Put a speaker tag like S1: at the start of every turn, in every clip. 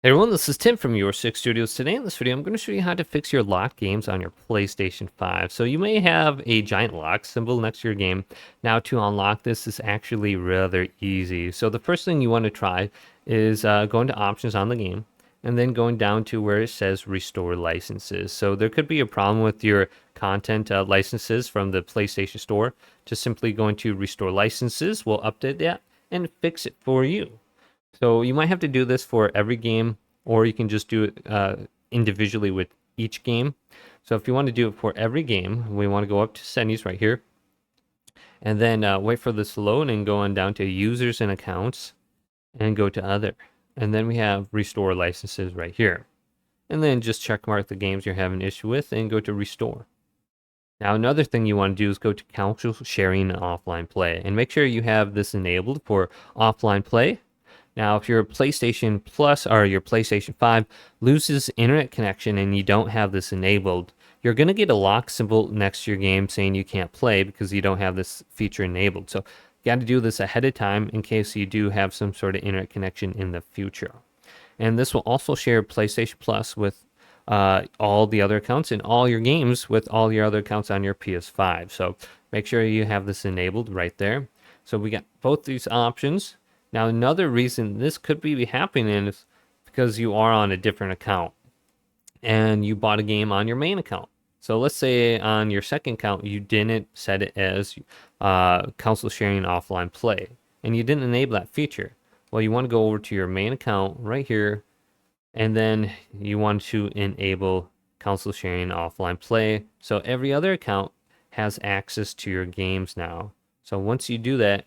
S1: Hey everyone, this is Tim from YourSixStudios. Today in this video, I'm going to show you how to fix your locked games on your PlayStation 5. So you may have a giant lock symbol next to your game. Now to unlock this is actually rather easy. So the first thing you want to try is going to options on the game and then going down to where it says restore licenses. So there could be a problem with your content licenses from the PlayStation Store. Just simply going to restore licenses will update that and fix it for you. So you might have to do this for every game, or you can just do it individually with each game. So if you want to do it for every game, we want to go up to settings right here, and then wait for this to load and go on down to users and accounts, and go to other. And then we have restore licenses right here. And then just check mark the games you're having issue with and go to restore. Now another thing you want to do is go to console sharing and offline play, and make sure you have this enabled for offline play. Now, if your PlayStation Plus or your PlayStation 5 loses internet connection and you don't have this enabled, you're going to get a lock symbol next to your game saying you can't play because you don't have this feature enabled. So you got to do this ahead of time in case you do have some sort of internet connection in the future. And this will also share PlayStation Plus with all the other accounts and all your games with all your other accounts on your PS5. So make sure you have this enabled right there. So we got both these options. Now, another reason this could be happening is because you are on a different account and you bought a game on your main account. So let's say on your second account, you didn't set it as console sharing offline play and you didn't enable that feature. Well, you want to go over to your main account right here, and then you want to enable console sharing offline play. So every other account has access to your games now. So once you do that,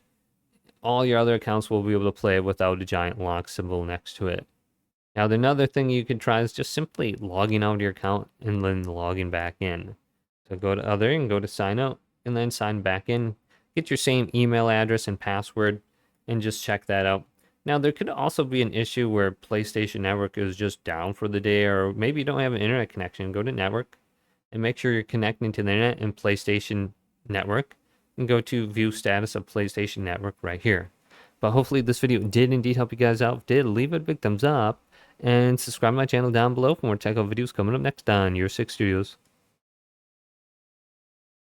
S1: all your other accounts will be able to play without a giant lock symbol next to it. Now, another thing you can try is just simply logging out of your account and then logging back in. So go to other and go to sign out and then sign back in. Get your same email address and password and just check that out. Now, there could also be an issue where PlayStation Network is just down for the day, or maybe you don't have an internet connection. Go to Network and make sure you're connecting to the internet and PlayStation Network, and go to view status of PlayStation Network right here. But hopefully this video did indeed help you guys out. If it did, leave it a big thumbs up and subscribe to my channel down below for more tech videos coming up next on YourSixStudios.